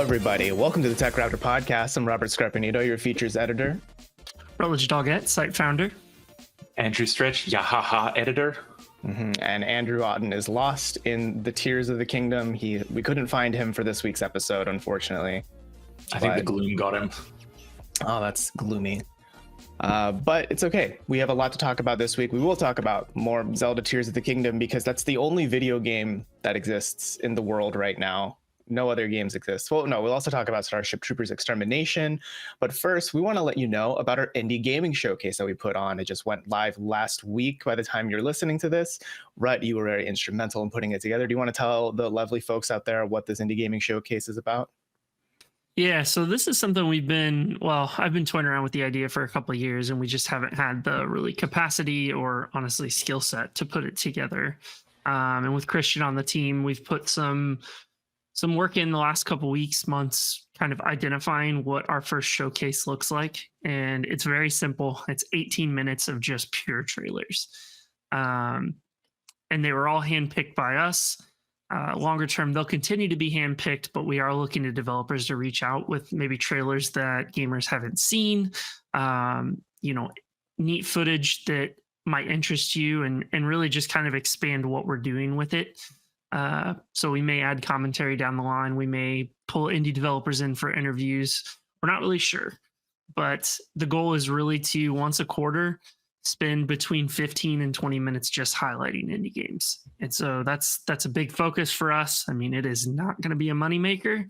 everybody. Welcome to the TechRaptor podcast. I'm Robert Scarpanito, your features editor. Rutledge Doggett, site founder. Andrew Stretch, Yahaha editor. And Andrew Otten is lost in the Tears of the Kingdom. We couldn't find him for this week's episode, unfortunately. I think the gloom got him. Oh, that's gloomy. But it's okay. We have a lot to talk about this week. We will talk about more Zelda Tears of the Kingdom because that's the only video game that exists in the world right now. No other games exist. Well, no, we'll also talk about Starship Troopers Extermination. But first, we want to let you know about our indie gaming showcase that we put on. It just went live last week. By the time you're listening to this, Rut, you were very instrumental in putting it together. Do you want to tell the lovely folks out there what this indie gaming showcase is about? Yeah, so this is something I've been toying around with the idea for a couple of years, and we just haven't had the really capacity or honestly skill set to put it together. And with Christian on the team, we've put some work in the last couple weeks, months, kind of identifying what our first showcase looks like. And it's very simple. It's 18 minutes of just pure trailers. And they were all handpicked by us. Longer term, they'll continue to be handpicked, but we are looking to developers to reach out with maybe trailers that gamers haven't seen, neat footage that might interest you and really just kind of expand what we're doing with it. So we may add commentary down the line. We may pull indie developers in for interviews. We're not really sure, but the goal is really to once a quarter spend between 15 and 20 minutes just highlighting indie games. And so that's a big focus for us. I mean, it is not going to be a moneymaker,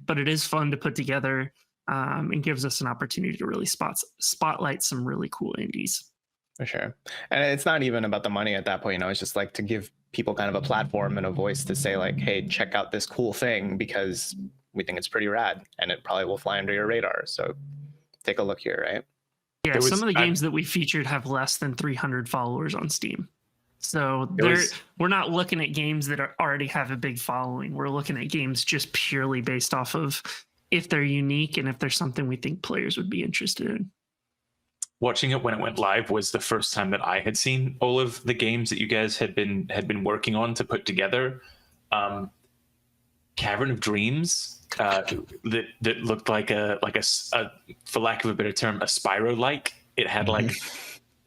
but it is fun to put together and gives us an opportunity to really spotlight some really cool indies. For sure. And it's not even about the money at that point, it's just like to give people kind of a platform and a voice to say like, hey, check out this cool thing because we think it's pretty rad and it probably will fly under your radar. So take a look here, right? Yeah, some of the games that we featured have less than 300 followers on Steam. So we're not looking at games that already have a big following. We're looking at games just purely based off of if they're unique and if there's something we think players would be interested in. Watching it when it went live was the first time that I had seen all of the games that you guys had been working on to put together. Cavern of Dreams that looked like a for lack of a better term, a Spyro-like. It had like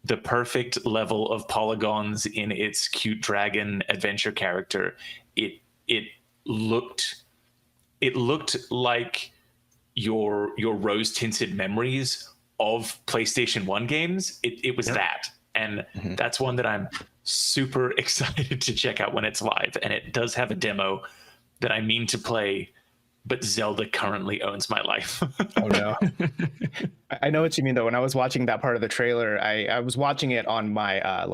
the perfect level of polygons in its cute dragon adventure character. It looked like your rose tinted memories of PlayStation 1 games. It was that. And that's one that I'm super excited to check out when it's live. And it does have a demo that I mean to play, but Zelda currently owns my life. Oh no. I know what you mean though. When I was watching that part of the trailer, I was watching it on my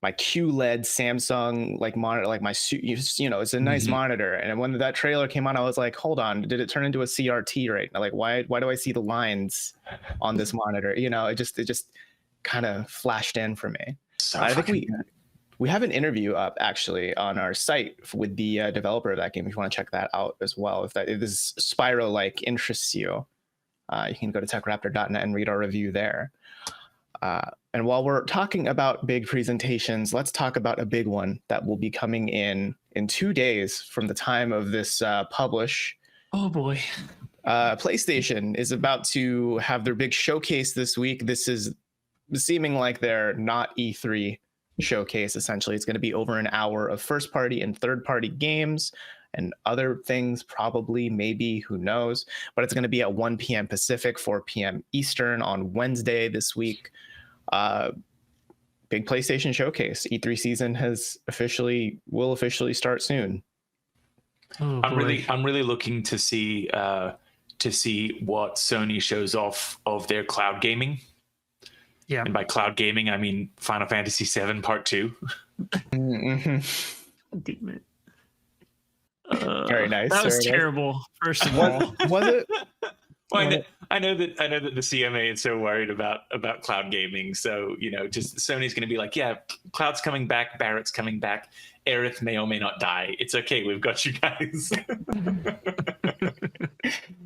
my QLED Samsung monitor, my it's a nice monitor. And when that trailer came on, I was like, hold on, did it turn into a CRT right now? Like why do I see the lines on this monitor? It just kind of flashed in for me. So I think we have an interview up actually on our site with the developer of that game. If you want to check that out as well, if this Spyro-like interests you, you can go to techraptor.net and read our review there. And while we're talking about big presentations, let's talk about a big one that will be coming in 2 days from the time of this publish. Oh boy. PlayStation is about to have their big showcase this week. This is seeming like their not E3 showcase. Essentially, it's going to be over an hour of first party and third party games and other things, probably, maybe, who knows, but it's going to be at 1 p.m. Pacific, 4 p.m. Eastern on Wednesday this week. Big PlayStation showcase. E3 season will officially start soon. Oh, I'm really looking to see what Sony shows off of their cloud gaming. Yeah. And by cloud gaming, I mean Final Fantasy VII Part 2. Damn it. Very nice. That was terrible. First of all, was it? Well, I know that the CMA is so worried about cloud gaming. So just Sony's going to be like, yeah, cloud's coming back, Barrett's coming back, Aerith may or may not die. It's okay, we've got you guys.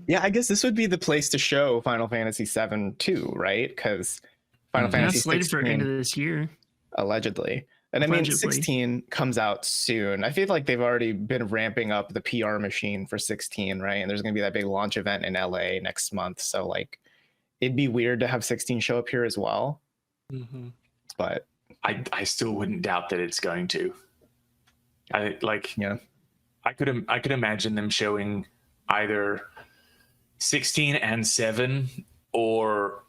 Yeah, I guess this would be the place to show Final Fantasy VII too, right? Because Final Fantasy slated 16, for end of this year. allegedly. And I mean, Allegedly. 16 comes out soon. I feel like they've already been ramping up the PR machine for 16, right? And there's going to be that big launch event in LA next month. So like, it'd be weird to have 16 show up here as well. Mm-hmm. But I still wouldn't doubt that it's going to. yeah, I could imagine them showing either 16 and 7 or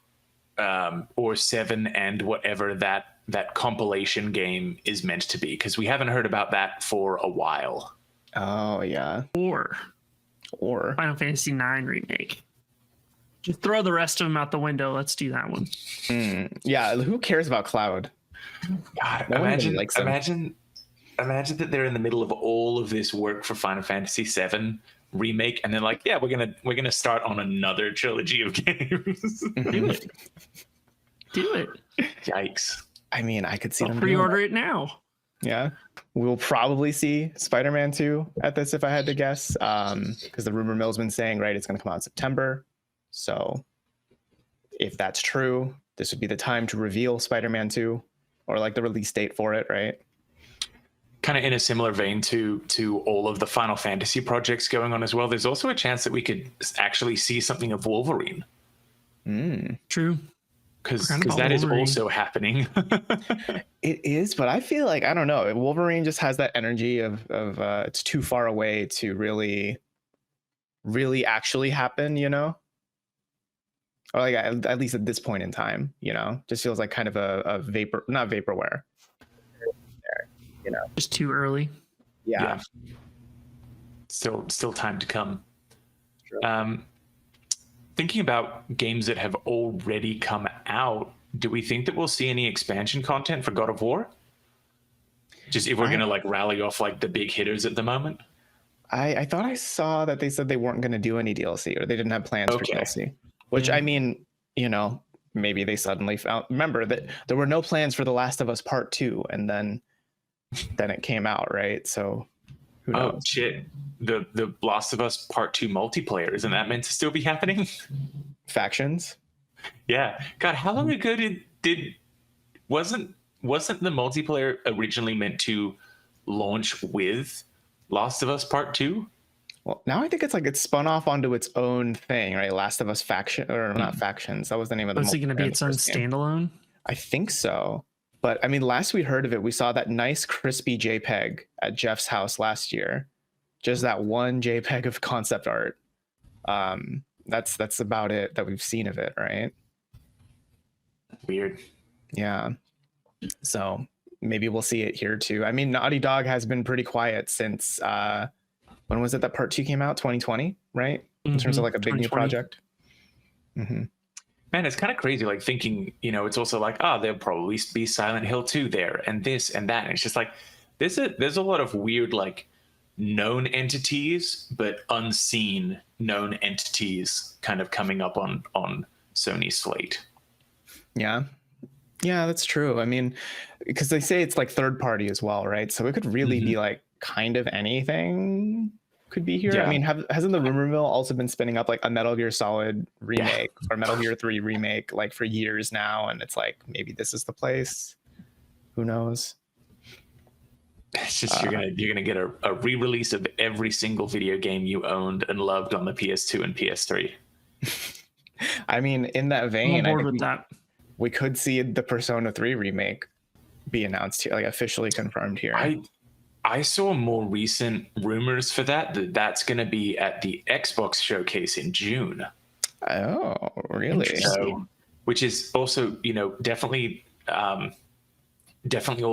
7 and whatever that compilation game is meant to be, because we haven't heard about that for a while. Oh yeah. Or Final Fantasy IX remake. Just throw the rest of them out the window. Let's do that one. Yeah, who cares about Cloud? God, No one imagine really likes him. imagine that they're in the middle of all of this work for Final Fantasy VII remake, and then like, yeah, we're gonna start on another trilogy of games. Do it. Yikes. I mean, I could see I'll them doing pre-order that. it now. Yeah, we'll probably see Spider-Man 2 at this if I had to guess, because the rumor mill's been saying, right, it's going to come out in September. So if that's true, this would be the time to reveal Spider-Man 2, or like the release date for it, right? Kind of in a similar vein to all of the Final Fantasy projects going on as well, there's also a chance that we could actually see something of Wolverine, True. because Forgot about that is Wolverine. also happening. It is, but I feel like, I don't know, Wolverine just has that energy of it's too far away to really actually happen, you know? Or like at least at this point in time, you know, just feels like kind of a vapor, not vaporware. You know, Just too early. yeah. Still time to come. True. Thinking about games that have already come out, do we think that we'll see any expansion content for God of War? Just if we're going to like rally off like the big hitters at the moment? I thought I saw that they said they weren't going to do any DLC, or they didn't have plans for DLC, which I mean, you know, maybe they suddenly found, remember that there were no plans for The Last of Us Part 2, and then it came out, right? So who knows? Oh shit. The Last of Us Part 2 multiplayer, isn't that meant to still be happening? Factions. Yeah. God, how long ago wasn't the multiplayer originally meant to launch with Last of Us Part 2? Well, now I think it's spun off onto its own thing, right? Last of Us Faction, or not Factions. That was the name of the. Was it going to be multiplayer in its the own first game. standalone? I think so. But I mean, last we heard of it, we saw that nice crispy JPEG at Jeff's house last year. Just that one JPEG of concept art. That's about it that we've seen of it, right? Weird. Yeah. So maybe we'll see it here too. I mean, Naughty Dog has been pretty quiet since when was it that Part 2 came out? 2020, right? In terms of like a big new 2020. project. Mm-hmm. Man, it's kind of crazy, like thinking, you know, it's also like, oh, there'll probably be Silent Hill 2 there, and this and that. And it's just like, there's a lot of weird, like, known entities, but unseen known entities kind of coming up on Sony's slate. Yeah. Yeah, that's true. I mean, because they say it's like third party as well, right? So it could really be like kind of anything could be here. Yeah. I mean, hasn't the rumor mill also been spinning up like a Metal Gear Solid remake or Metal Gear 3 remake like for years now? And it's like, maybe this is the place. Who knows? It's just you're gonna get a re-release of every single video game you owned and loved on the PS2 and PS3. I mean, in that I'm vein, on I board think with that. we could see the Persona 3 remake be announced here, like officially confirmed here. I saw more recent rumors for that's going to be at the Xbox showcase in June. Oh, really? So, which is also, you know, definitely all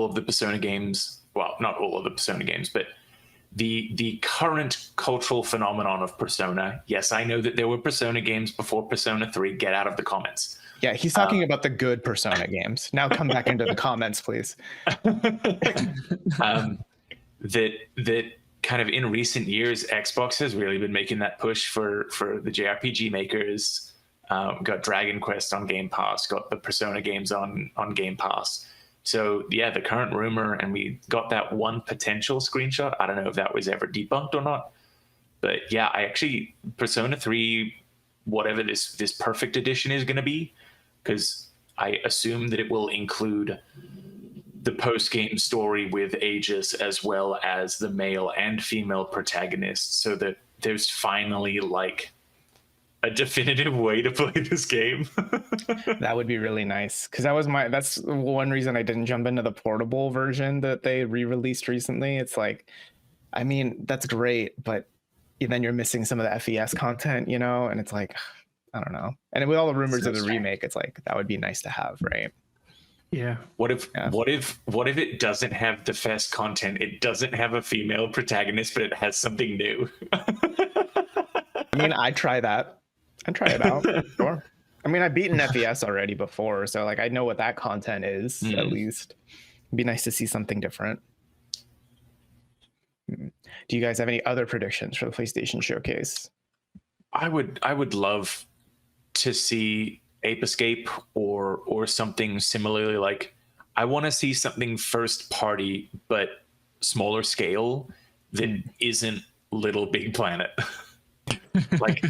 of the Persona games. Well, not all of the Persona games, but the current cultural phenomenon of Persona. Yes, I know that there were Persona games before Persona 3. Get out of the comments. Yeah, he's talking about the good Persona games. Now come back into the comments, please. That kind of in recent years, Xbox has really been making that push for the JRPG makers. Got Dragon Quest on Game Pass, got the Persona games on Game Pass. So yeah, the current rumor, and we got that one potential screenshot. I don't know if that was ever debunked or not, but yeah, I actually Persona 3, whatever this perfect edition is going to be, because I assume that it will include the post-game story with Aegis, as well as the male and female protagonists, so that there's finally like a definitive way to play this game. That would be really nice, because that's one reason I didn't jump into the portable version that they re-released recently. It's like, I mean, that's great, but then you're missing some of the FES content, and it's like, I don't know. And with all the rumors of the remake, it's like that would be nice to have, right? Yeah. What if it doesn't have the FES content? It doesn't have a female protagonist, but it has something new. I mean, I'd try that. I'd try it out. Sure. I mean, I've beaten FES already before, so like I know what that content is, at least. It'd be nice to see something different. Do you guys have any other predictions for the PlayStation Showcase? I would love to see Ape Escape or something similarly. Like, I want to see something first party but smaller scale that isn't Little Big Planet. Like,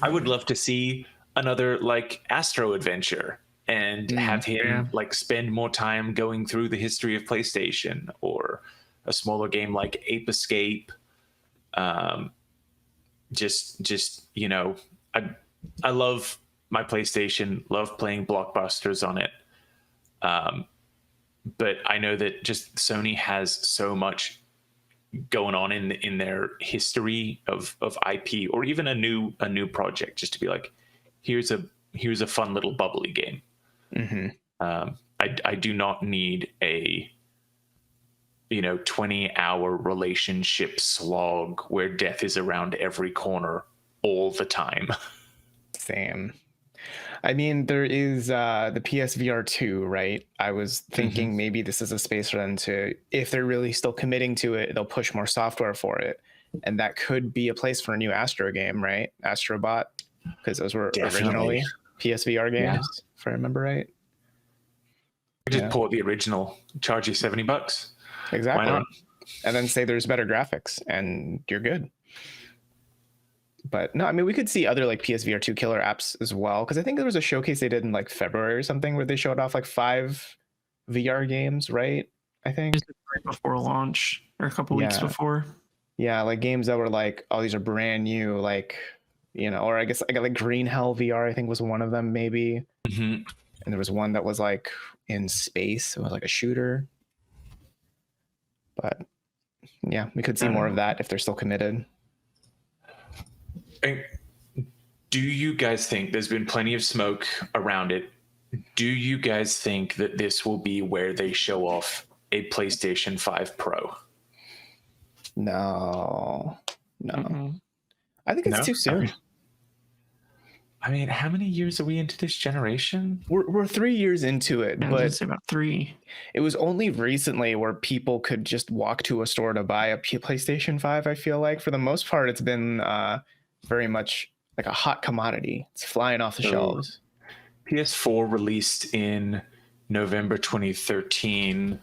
I would love to see another like Astro Adventure and have him like spend more time going through the history of PlayStation, or a smaller game like Ape Escape. Just I love my PlayStation, love playing blockbusters on it. But I know that just Sony has so much going on in their history of IP, or even a new project, just to be like, here's a fun little bubbly game. I do not need a 20-hour relationship slog where death is around every corner all the time. Same. I mean, there is the PSVR 2, right? I was thinking maybe this is a space for them to, if they're really still committing to it, they'll push more software for it. And that could be a place for a new Astro game, right? Astrobot, because those were originally PSVR games, if I remember right. Just port the original, charge you $70. Exactly. Why not? And then say there's better graphics and you're good. But no, I mean, we could see other like PSVR 2 killer apps as well, because I think there was a showcase they did in like February or something where they showed off like 5 VR games, right? I think right before launch, or a couple weeks before. Yeah, like games that were like, oh, these are brand new, like, or I guess I got like Green Hell VR, I think was one of them, maybe. And there was one that was like in space. It was like a shooter. But yeah, we could see more of that if they're still committed. Do you guys think, there's been plenty of smoke around it, do you guys think that this will be where they show off a PlayStation 5 Pro? No. I think it's too soon. I mean, how many years are we into this generation? We're 3 years into it, but it's about 3. It was only recently where people could just walk to a store to buy a PlayStation 5. I feel like for the most part, it's been very much like a hot commodity. It's flying off the shelves. PS4 released in November 2013.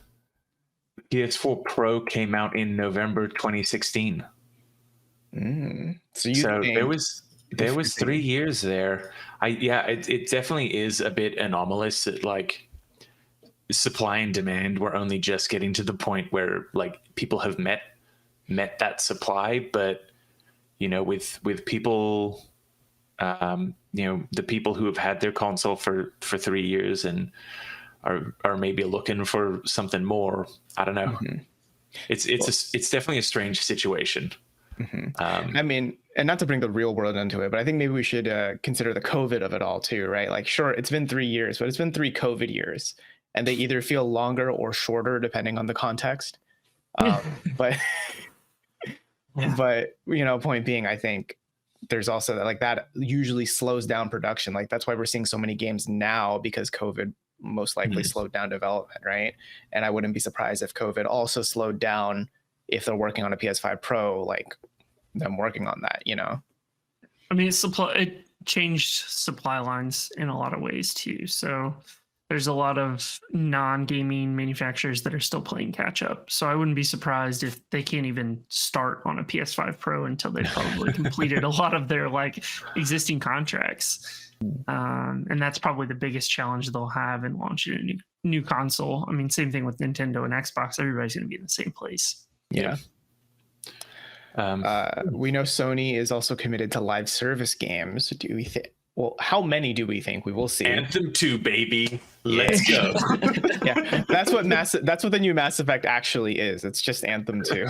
PS4 Pro came out in November 2016. So there was 3 years there. It definitely is a bit anomalous that like supply and demand, we're only just getting to the point where like people have met that supply. But with people, the people who have had their console for 3 years and are maybe looking for something more, I don't know. It's definitely a strange situation. I mean, and not to bring the real world into it, but I think maybe we should consider the COVID of it all too, right? Like, sure, it's been 3 years, but it's been 3 COVID years, and they either feel longer or shorter depending on the context. But point being, I think there's also that usually slows down production. Like, that's why we're seeing so many games now, because COVID most likely slowed down development, right? And I wouldn't be surprised if COVID also slowed down if they're working on a PS5 Pro, like them working on that, I mean, it changed supply lines in a lot of ways too. So there's a lot of non-gaming manufacturers that are still playing catch up. So I wouldn't be surprised if they can't even start on a PS5 Pro until they've probably completed a lot of their like existing contracts. And that's probably the biggest challenge they'll have in launching a new console. I mean, same thing with Nintendo and Xbox. Everybody's going to be in the same place. Yeah. We know Sony is also committed to live service games. Do we think? Well, how many do we think we will see? Anthem 2, baby. Let's go. Yeah, that's what the new Mass Effect actually is. It's just Anthem 2.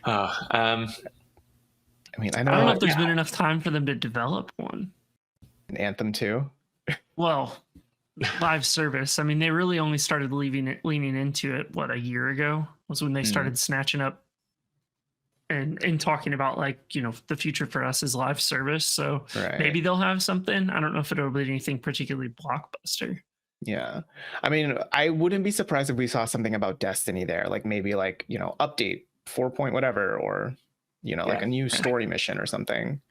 I mean, I don't know if there's been enough time for them to develop one. An Anthem 2? Well, live service. I mean, they really only started leaning into it, a year ago was when they started snatching up and talking about like, the future for us is live service. So maybe they'll have something. I don't know if it'll be anything particularly blockbuster. Yeah. I mean, I wouldn't be surprised if we saw something about Destiny there, like maybe like, update 4 point whatever, or, like a new story mission or something.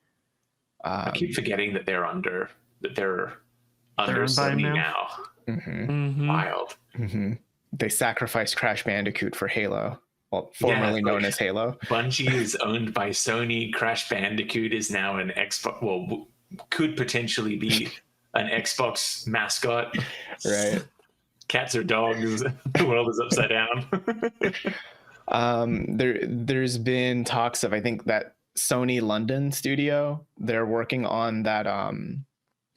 I keep forgetting that they're under Sony now. Wild. They sacrificed Crash Bandicoot for Halo. Well, formerly known as Halo. Bungie is owned by Sony. Crash Bandicoot is now an Xbox. Well, could potentially be an Xbox mascot. Right. Cats or dogs. The world is upside down. There's been talks of, I think, that Sony London studio. They're working on that,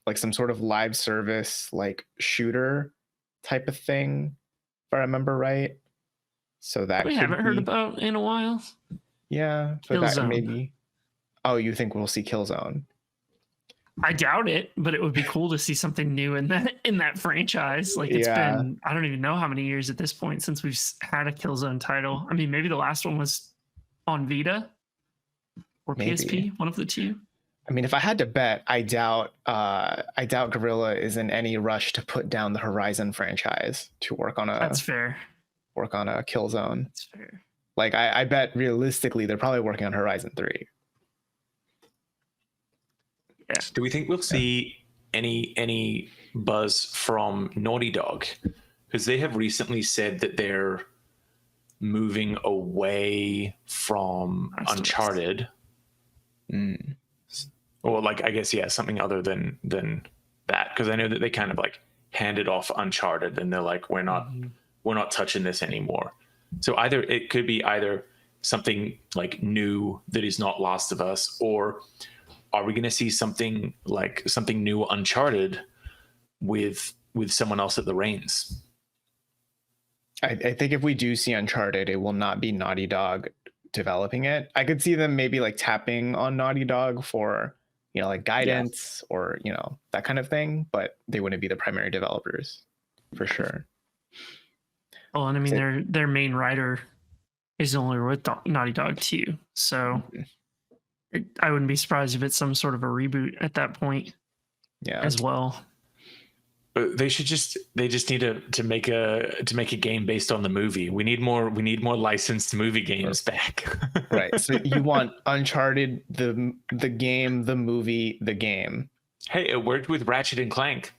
like some sort of live service, like shooter type of thing, if I remember right. So that we haven't heard about in a while. Yeah, but that maybe. Oh, you think we'll see Killzone? I doubt it, but it would be cool to see something new in that franchise. Like it's been, I don't even know how many years at this point since we've had a Killzone title. I mean, maybe the last one was on Vita or PSP, one of the two. I mean, if I had to bet, I doubt Guerrilla is in any rush to put down the Horizon franchise to work on a. That's fair. Work on a Killzone. That's fair. Like I bet realistically they're probably working on Horizon 3. Yeah. Do we think we'll see any buzz from Naughty Dog? Because they have recently said that they're moving away from Uncharted. Or like, I guess, something other than that. Because I know that they kind of like handed off Uncharted and they're like, we're not touching this anymore. So it could be either something like new that is not Last of Us, or are we going to see something new Uncharted with someone else at the reins? I think if we do see Uncharted, it will not be Naughty Dog developing it. I could see them maybe like tapping on Naughty Dog for, like guidance or, that kind of thing, but they wouldn't be the primary developers for sure. Well, and I mean, their main writer is only with Naughty Dog too, so I wouldn't be surprised if it's some sort of a reboot at that point. Yeah, as well. But they just need to make a game based on the movie. We need more licensed movie games back. Right. So you want Uncharted, the game, the movie, the game. Hey, it worked with Ratchet and Clank.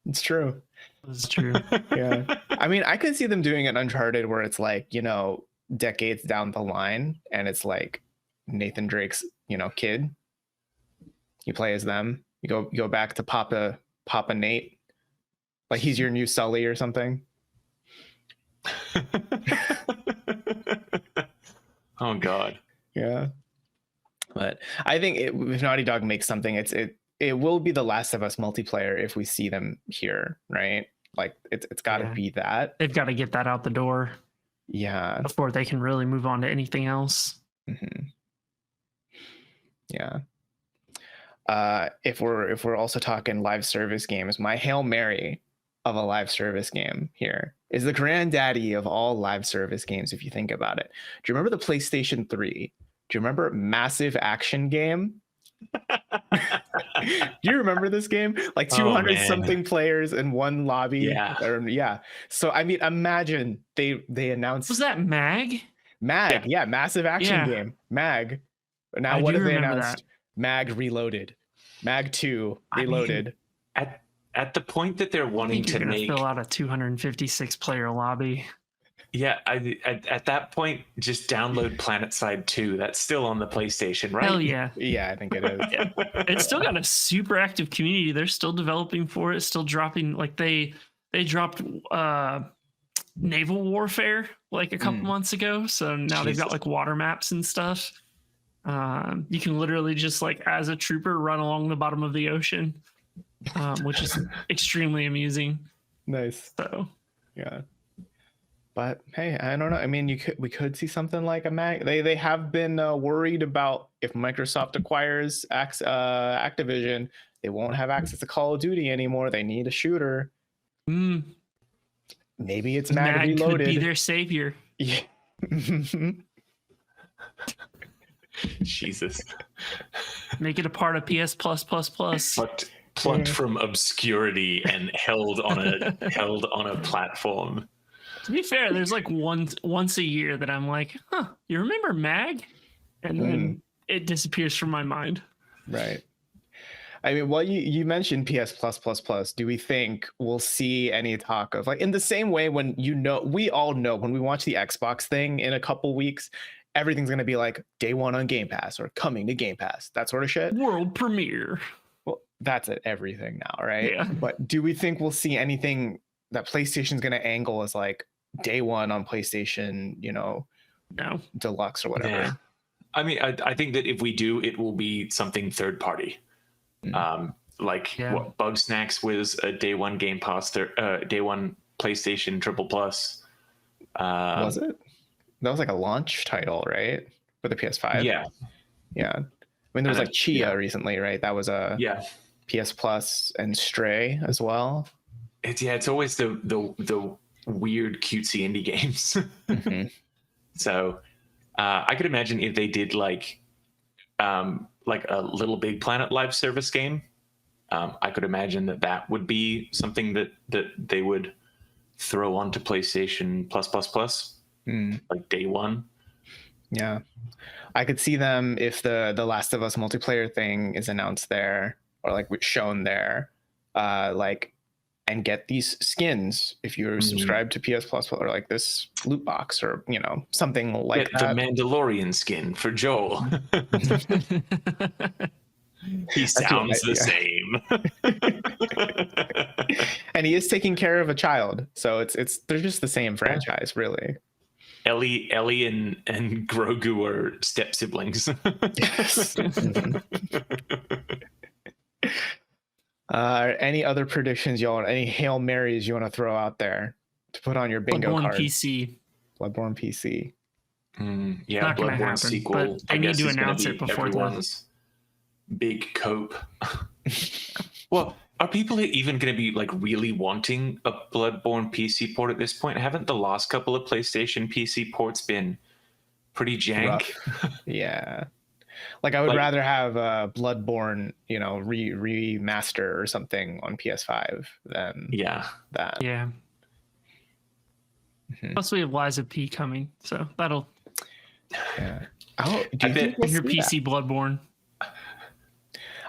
It's true. That's true. Yeah. I mean, I could see them doing an Uncharted where it's like, decades down the line and it's like Nathan Drake's, kid. You play as them. You go back to Papa Nate. Like he's your new Sully or something. Oh God. Yeah. But I think if Naughty Dog makes something, it will be the Last of Us multiplayer if we see them here, right? Like it's got to be that. They've got to get that out the door. Yeah. Before they can really move on to anything else. Mm-hmm. Yeah. If we're also talking live service games, my Hail Mary of a live service game here is the granddaddy of all live service games. If you think about it, do you remember the PlayStation 3? Do you remember Massive Action Game? Do you remember this game? Like 200 something players in one lobby. Yeah. So I mean, imagine they announced. Was that Mag? Mag, yeah, Massive Action Game. Mag. Now what have they announced? Mag Reloaded. Mag 2 Reloaded. at the point that they're I wanting think you're to gonna make, fill out a 256 player lobby. yeah, at that point, just download PlanetSide 2. That's still on the PlayStation, right? Hell yeah. Yeah, I think it is. Yeah. It's still got a super active community. They're still developing for it, still dropping, like they dropped naval warfare like a couple months ago. So now they've got Jesus. like water maps and stuff. You can literally just like as a trooper run along the bottom of the ocean, which is extremely amusing. Nice. So Yeah. But hey, I don't know. I mean, we could see something like a Mag. They have been worried about if Microsoft acquires Activision, they won't have access to Call of Duty anymore. They need a shooter. Maybe it's Mag Mag Reloaded. could be their savior. Yeah. Jesus. Make it a part of PS Plus Plus Plus. Plucked from obscurity and held on a platform. To be fair, there's like once a year that I'm like, huh, you remember Mag? And then it disappears from my mind. Right. I mean, well, you mentioned PS Plus Plus Plus. Do we think we'll see any talk of, like, in the same way when we all know when we watch the Xbox thing in a couple weeks, everything's going to be like day one on Game Pass or coming to Game Pass, that sort of shit. World premiere. Well, that's at everything now, right? Yeah. But do we think we'll see anything that PlayStation's going to angle as like day one on PlayStation, No. Deluxe or whatever? Yeah. I mean, I think that if we do, it will be something third party. What Bugsnax was a day one Game Pass, day one PlayStation Triple Plus. Was it? That was like a launch title, right? For the PS5. Yeah. Yeah. I mean, there was like Chia recently, right? That was a PS Plus, and Stray as well. It's always the weird cutesy indie games. So I could imagine if they did like a Little Big Planet live service game, I could imagine that would be something that they would throw onto PlayStation Plus like day one. Yeah, I could see them if the Last of Us multiplayer thing is announced there or like shown there, and get these skins if you're subscribed to PS Plus or like this loot box or something like the Mandalorian skin for Joel. He sounds the same. And he is taking care of a child, so they're just the same franchise, really. Ellie and Grogu are step siblings. Yes. Any other predictions, y'all? Any Hail Marys you want to throw out there to put on your bingo card? Bloodborne PC. Yeah, not Bloodborne happen, sequel. But I need to announce it before everyone's big cope. Well, are people even going to be like really wanting a Bloodborne PC port at this point? Haven't the last couple of PlayStation PC ports been pretty jank? Yeah. Like I would rather have Bloodborne, remaster or something on PS5 than that. Yeah. Plus we have Liza P coming, so that'll. Yeah. Oh, do you think we'll your see PC that? Bloodborne?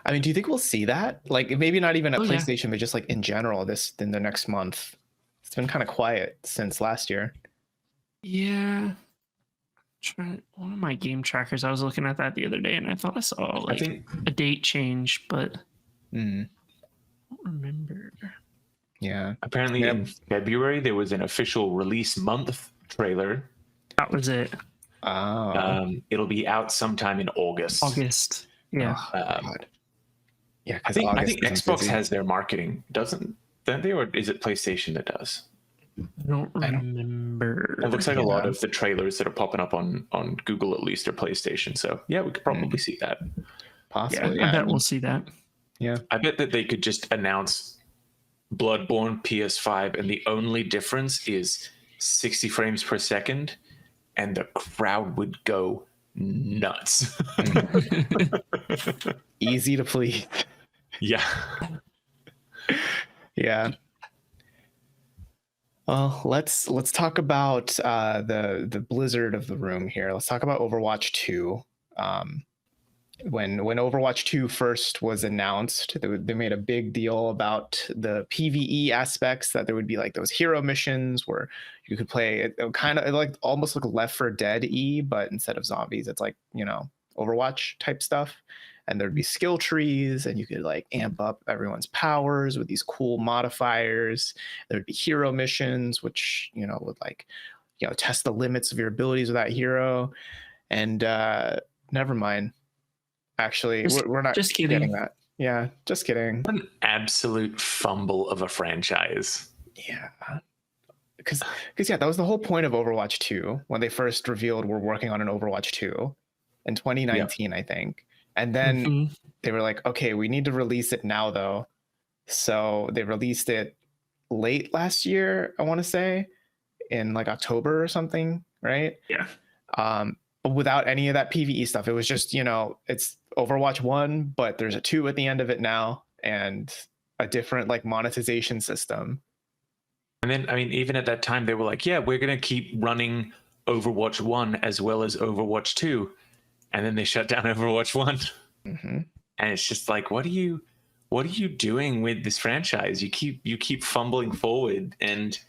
I mean, do you think we'll see that? Like maybe not even at PlayStation, but just like in general, in the next month. It's been kind of quiet since last year. Yeah. One of my game trackers, I was looking at that the other day and I thought I saw a date change, but I don't remember. Yeah. Apparently in February there was an official release month trailer. That was it. It'll be out sometime in August. Yeah. God. Yeah, I think Xbox has their marketing, don't they, or is it PlayStation that does? I don't remember. It looks like a lot of the trailers that are popping up on Google at least are PlayStation. So yeah, we could probably see that. Possibly. I bet we'll see that. Yeah. I bet that they could just announce Bloodborne PS5 and the only difference is 60 frames per second and the crowd would go nuts. Easy to please. Yeah. Yeah. Well, let's talk about the Blizzard of the room here. Let's talk about Overwatch 2. when Overwatch 2 first was announced, they made a big deal about the PvE aspects, that there would be like those hero missions where you could play it kind of like almost like Left 4 Dead but instead of zombies, it's like, Overwatch type stuff. And there'd be skill trees, and you could like amp up everyone's powers with these cool modifiers. There'd be hero missions, which, would like, test the limits of your abilities with that hero. And never mind. Actually, we're not just kidding. getting that. Yeah, just kidding. An absolute fumble of a franchise. Yeah. Because yeah, that was the whole point of Overwatch 2 when they first revealed we're working on an Overwatch 2 in 2019, I think. And then they were like, okay, we need to release it now though. So they released it late last year, I want to say, in like October or something, right? Yeah. But without any of that PvE stuff. It was just, it's Overwatch 1, but there's a 2 at the end of it now, and a different like monetization system. And then, I mean, even at that time, they were like, yeah, we're going to keep running Overwatch 1 as well as Overwatch 2. And then they shut down Overwatch 1. Mm-hmm. And it's just like, what are you doing with this franchise? You keep fumbling forward and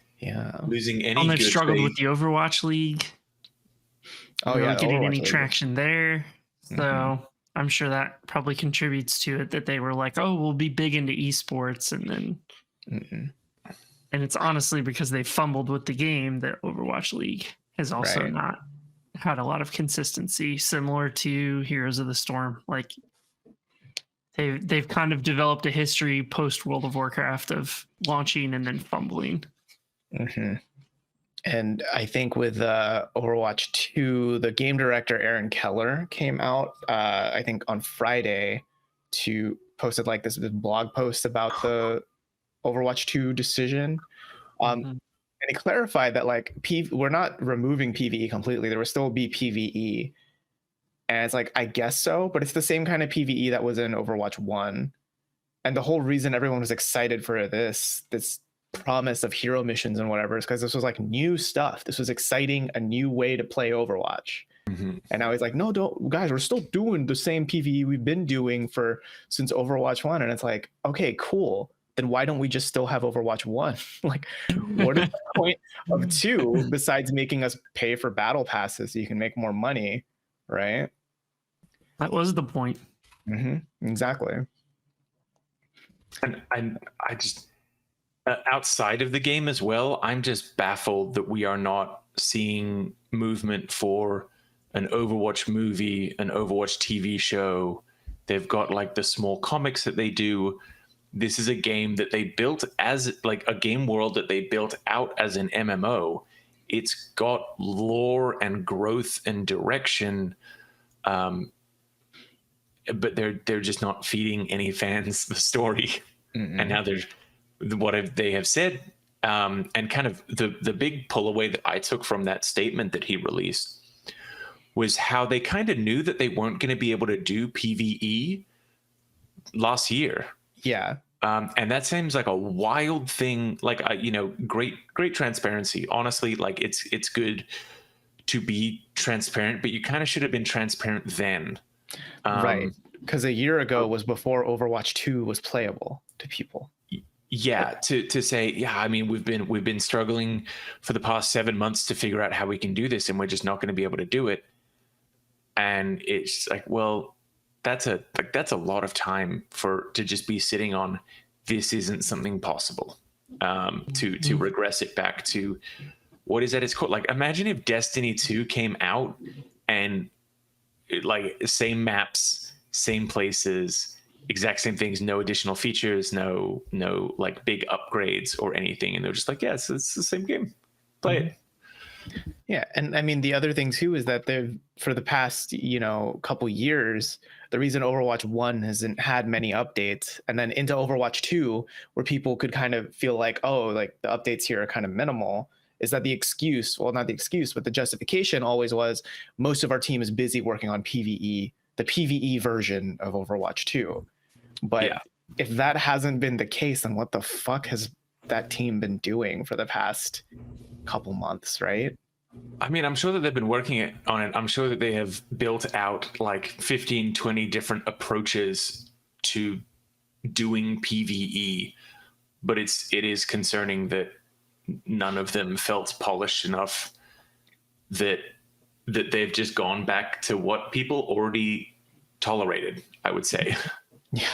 losing any. And they've good struggled faith. with the Overwatch League. Oh Not getting Overwatch any League. traction there. So Mhm. I'm sure that probably contributes to it, that they were like, oh, we'll be big into esports, and then and it's honestly because they fumbled with the game that Overwatch League has also Right. not had a lot of consistency, similar to Heroes of the Storm. Like they've kind of developed a history post World of Warcraft of launching and then fumbling. Mm-hmm. And I think with Overwatch 2, the game director Aaron Keller came out, I think on Friday, to posted like this blog post about the Overwatch 2 decision. And he clarified that like we're not removing PvE completely. There will still be PvE. And it's like, I guess so, but it's the same kind of PvE that was in Overwatch 1. And the whole reason everyone was excited for this promise of hero missions and whatever is because this was like new stuff. This was exciting, a new way to play Overwatch. And now he's like, no, don't, guys, we're still doing the same PvE we've been doing since Overwatch 1. And it's like, okay, cool. Then why don't we just still have Overwatch 1? Like, what is the point of 2 besides making us pay for battle passes so you can make more money, right? That was the point. Exactly. And I just outside of the game as well, I'm just baffled that we are not seeing movement for an Overwatch movie, an Overwatch TV show. They've got like the small comics that they do. This is a game that they built as like a game world that they built out as an MMO. It's got lore and growth and direction, but they're just not feeding any fans the story. And now there's they have said, and kind of the big pull away that I took from that statement that he released was how they kind of knew that they weren't going to be able to do PvE last year. Yeah. And that seems like a wild thing. Like, great transparency. Honestly, like it's good to be transparent, but you kind of should have been transparent then. Right. Because a year ago was before Overwatch 2 was playable to people. Yeah, to say, yeah, I mean, we've been struggling for the past 7 months to figure out how we can do this, and we're just not going to be able to do it. And it's like, well, that's a lot of time to just be sitting on. This isn't something possible. To regress it back to what is at its core. Like, imagine if Destiny 2 came out and like same maps, same places, exact same things, no additional features, no like big upgrades or anything, and they're just like, yes, it's the same game, play it. Yeah, and I mean the other thing too is that they've, for the past couple years, the reason Overwatch 1 hasn't had many updates, and then into Overwatch 2, where people could kind of feel like, oh, like the updates here are kind of minimal, is that the excuse, well, not the excuse, but the justification always was most of our team is busy working on PvE, the PvE version of Overwatch 2. But if that hasn't been the case, then what the fuck has that team been doing for the past couple months, right? I mean, I'm sure that they've been working on it. I'm sure that they have built out like 15, 20 different approaches to doing PvE, but it is concerning that none of them felt polished enough that they've just gone back to what people already tolerated, I would say. Yeah.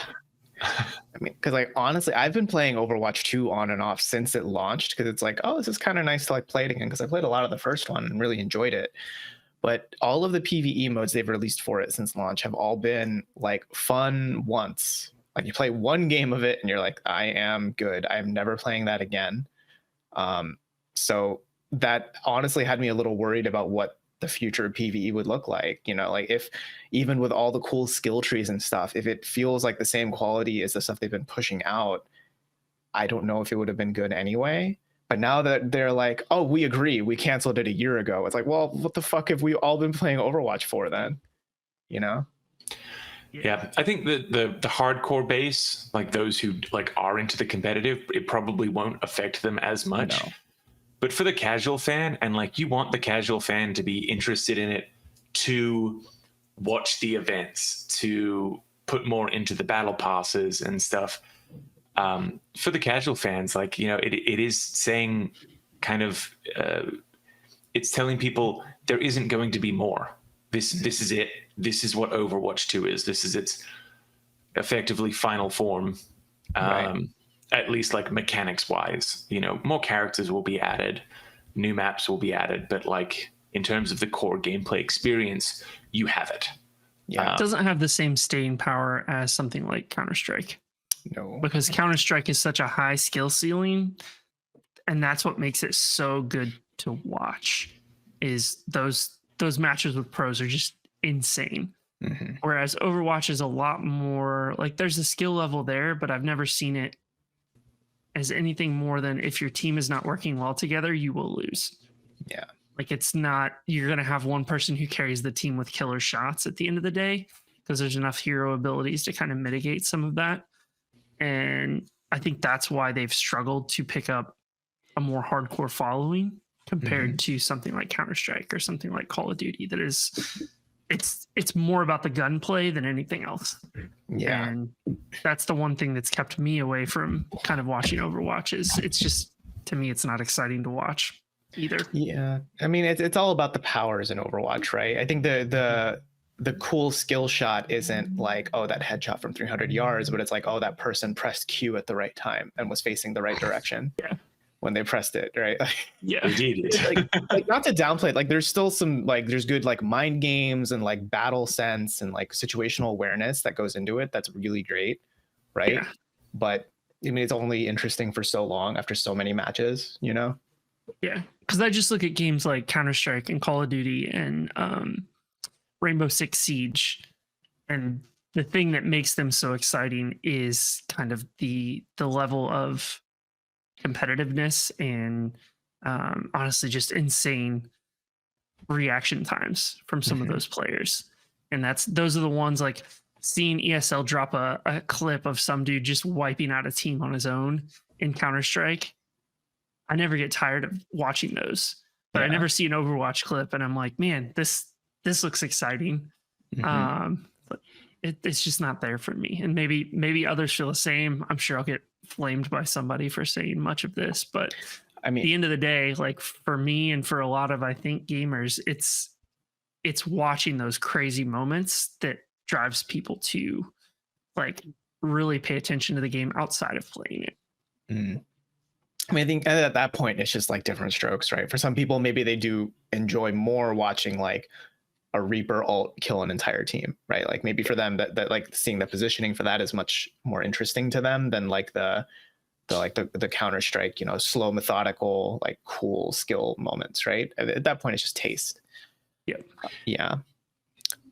I mean, because like honestly, I've been playing Overwatch 2 on and off since it launched because it's like, oh, this is kind of nice to like play it again because I played a lot of the first one and really enjoyed it. But all of the PvE modes they've released for it since launch have all been like fun once. Like you play one game of it and you're like, I am good. I am never playing that again. So that honestly had me a little worried about what the future of PvE would look like. You know, like if even with all the cool skill trees and stuff, if it feels like the same quality as the stuff they've been pushing out, I don't know if it would have been good anyway. But now that they're like, oh, we agree, we canceled it a year ago. It's like, well, what the fuck have we all been playing Overwatch for then? You know? Yeah, I think the hardcore base, like those who like are into the competitive, it probably won't affect them as much. No. But for the casual fan, and like you want the casual fan to be interested in it, to watch the events, to put more into the battle passes and stuff. For the casual fans, like, you know, it is saying kind of, it's telling people there isn't going to be more. This is it. This is what Overwatch 2 is. This is its effectively final form. Right. At least like mechanics wise, you know, more characters will be added, new maps will be added, but like in terms of the core gameplay experience, you have it. Yeah. It doesn't have the same staying power as something like Counter-Strike, No. because Counter-Strike is such a high skill ceiling, and that's what makes it so good to watch. Is those matches with pros are just insane. Mm-hmm. Whereas Overwatch is a lot more like there's a skill level there, but I've never seen it as anything more than if your team is not working well together, you will lose. Yeah. Like it's not, you're going to have one person who carries the team with killer shots at the end of the day because there's enough hero abilities to kind of mitigate some of that. And I think that's why they've struggled to pick up a more hardcore following compared to something like Counter-Strike or something like Call of Duty that is, it's more about the gunplay than anything else. Yeah. And that's the one thing that's kept me away from kind of watching Overwatch is it's just, to me, it's not exciting to watch either. Yeah. I mean, it's all about the powers in Overwatch, right? I think the cool skill shot isn't like, oh, that headshot from 300 yards, but it's like, oh, that person pressed Q at the right time and was facing the right direction. Yeah. When they pressed it, right? Yeah. like not to downplay it, like there's still some like there's good like mind games and like battle sense and like situational awareness that goes into it. That's really great, right? Yeah. But I mean, it's only interesting for so long after so many matches, you know? Yeah. Because I just look at games like Counter-Strike and Call of Duty and Rainbow Six Siege, and the thing that makes them so exciting is kind of the level of competitiveness and honestly just insane reaction times from some of those players. And those are the ones like seeing ESL drop a clip of some dude just wiping out a team on his own in Counter-Strike. I never get tired of watching those, but I never see an Overwatch clip and I'm like, man, this looks exciting. But it's just not there for me. And maybe others feel the same. I'm sure I'll get flamed by somebody for saying much of this, but I mean, at the end of the day, like for me and for a lot of, I think, gamers, it's watching those crazy moments that drives people to like really pay attention to the game outside of playing it. I mean, I think at that point, it's just like different strokes, right? For some people, maybe they do enjoy more watching like a Reaper ult kill an entire team, right? Like maybe for them that like seeing the positioning for that is much more interesting to them than like the Counter-Strike, you know, slow, methodical, like cool skill moments, right? At that point, it's just taste. Yeah.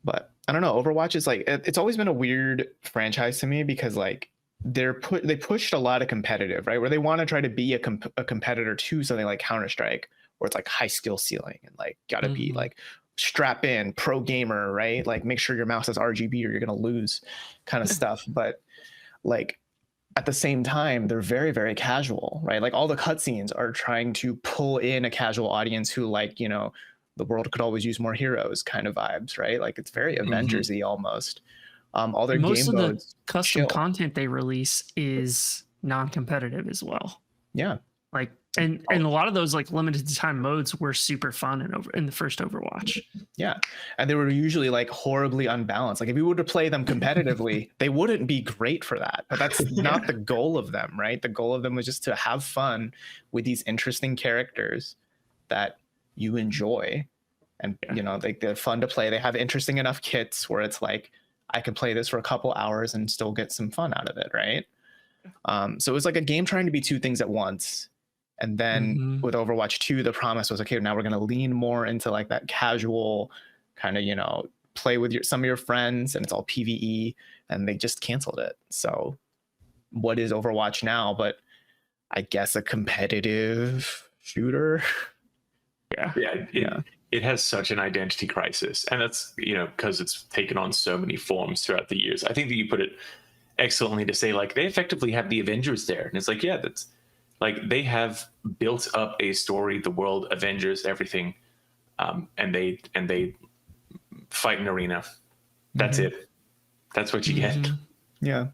But I don't know. Overwatch is like it's always been a weird franchise to me because like they pushed a lot of competitive, right? Where they want to try to be a competitor to something like Counter-Strike, where it's like high skill ceiling and like gotta be like strap in, pro gamer, right? Like make sure your mouse has RGB or you're gonna lose kind of stuff. But like at the same time, they're very, very casual, right? Like all the cutscenes are trying to pull in a casual audience who like, you know, the world could always use more heroes kind of vibes, right? Like it's very Avengers-y almost. All their Most game of the modes custom chill. content they release is non-competitive as well. Yeah. Like, and a lot of those like limited time modes were super fun in the first Overwatch. Yeah. And they were usually like horribly unbalanced. Like if you were to play them competitively, they wouldn't be great for that. But that's not the goal of them, right? The goal of them was just to have fun with these interesting characters that you enjoy. And you know, like they're fun to play. They have interesting enough kits where it's like, I could play this for a couple hours and still get some fun out of it, right? So it was like a game trying to be two things at once. And then with Overwatch 2, the promise was, okay, now we're going to lean more into like that casual kind of, you know, play with some of your friends, and it's all PvE, and they just canceled it. So what is Overwatch now? But I guess a competitive shooter. It has such an identity crisis, and that's, you know, because it's taken on so many forms throughout the years. I think that you put it excellently to say, like, they effectively have the Avengers there, and it's like, yeah, that's like they have built up a story, the world, Avengers, everything, and they fight an arena. That's it. That's what you get. Yeah.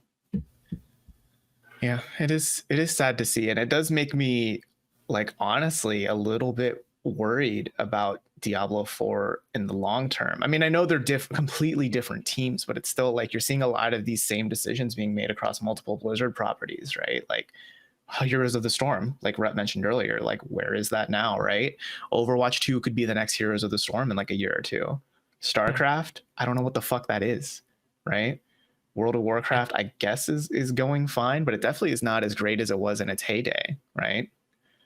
It is sad to see, and it does make me, like, honestly a little bit worried about Diablo 4 in the long term. I mean, I know they're completely different teams, but it's still like you're seeing a lot of these same decisions being made across multiple Blizzard properties, right? Like Heroes of the Storm, like Rhett mentioned earlier, like where is that now, right? Overwatch 2 could be the next Heroes of the Storm in like a year or two. StarCraft, I don't know what the fuck that is, right? World of Warcraft, I guess is going fine, but it definitely is not as great as it was in its heyday, right?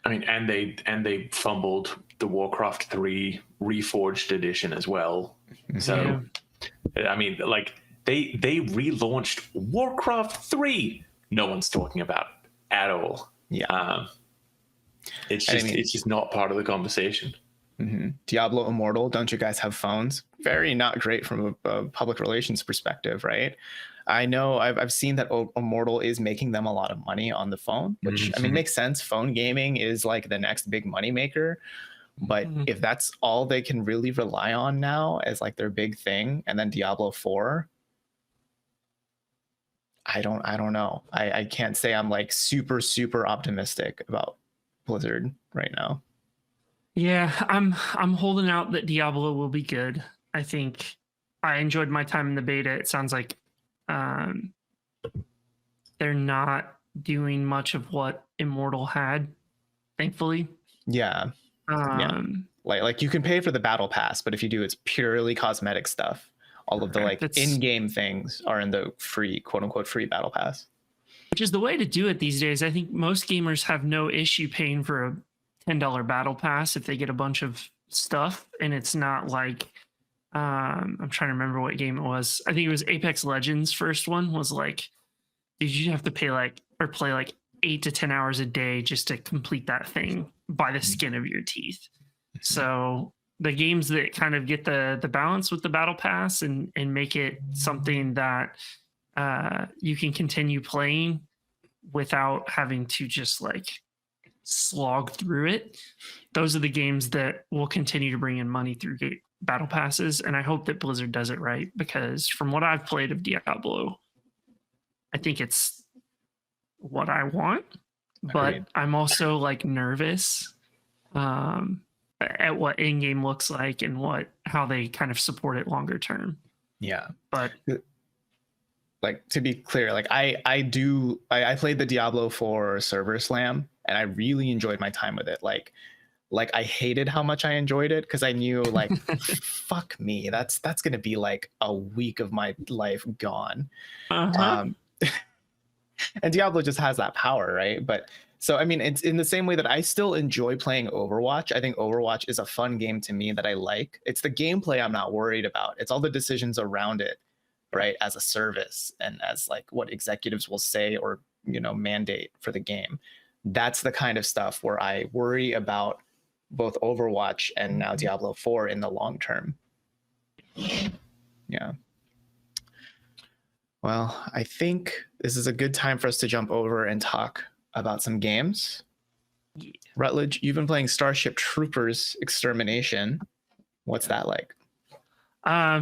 I mean, and they fumbled the Warcraft 3 Reforged edition as well. So, I mean, like they relaunched Warcraft 3. No one's talking about it at all. It's just not part of the conversation. Diablo Immortal, don't you guys have phones? Very not great from a public relations perspective, right? I know I've seen that Immortal is making them a lot of money on the phone, which I mean makes sense. Phone gaming is like the next big money maker. But if that's all they can really rely on now as like their big thing, and then Diablo 4, I don't know. I can't say I'm like super optimistic about Blizzard right now. Yeah, I'm holding out that Diablo will be good. I think I enjoyed my time in the beta. It sounds like they're not doing much of what Immortal had, thankfully. Yeah. Like you can pay for the battle pass, but if you do, it's purely cosmetic stuff. All of the like in-game things are in the free, quote unquote, free battle pass. Which is the way to do it these days. I think most gamers have no issue paying for a $10 battle pass if they get a bunch of stuff, and it's not like I'm trying to remember what game it was. I think it was Apex Legends. First one was like, did you have to pay like or play like 8 to 10 hours a day just to complete that thing by the skin of your teeth? So the games that kind of get the balance with the battle pass and make it something that you can continue playing without having to just like slog through it, those are the games that will continue to bring in money through battle passes. And I hope that Blizzard does it right, because from what I've played of Diablo, I think it's what I want. But I'm also like nervous at what in-game looks like and how they kind of support it longer term. Yeah. But like, to be clear, like I played the Diablo 4 server slam, and I really enjoyed my time with it. Like I hated how much I enjoyed it, because I knew like fuck me, that's gonna be like a week of my life gone. And Diablo just has that power, right? But so I mean, it's in the same way that I still enjoy playing Overwatch. I think Overwatch is a fun game to me that I like. It's the gameplay I'm not worried about. It's all the decisions around it, right, as a service and as like what executives will say or, you know, mandate for the game. That's the kind of stuff where I worry about both Overwatch and now Diablo 4 in the long term. Yeah. Well, I think this is a good time for us to jump over and talk about some games. Yeah. Rutledge, you've been playing Starship Troopers Extermination. What's that like?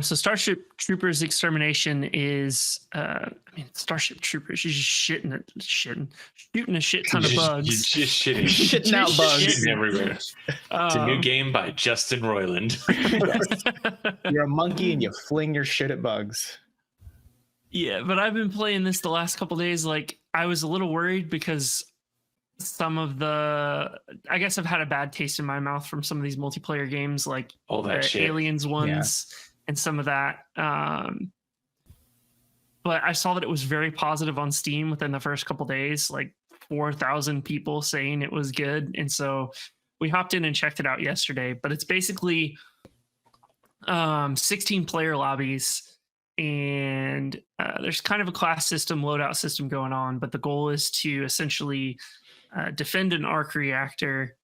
So Starship Troopers Extermination is, Starship Troopers. You're just shooting a shit ton of bugs. You're just shitting. Shitting out bugs. Shitting everywhere. It's a new game by Justin Roiland. You're a monkey and you fling your shit at bugs. Yeah, but I've been playing this the last couple days. Like, I was a little worried because I guess I've had a bad taste in my mouth from some of these multiplayer games, like all that the shit. Aliens ones and some of that. But I saw that it was very positive on Steam within the first couple days, like 4,000 people saying it was good. And so we hopped in and checked it out yesterday. But it's basically 16 player lobbies. And there's kind of a class system, loadout system going on, but the goal is to essentially defend an arc reactor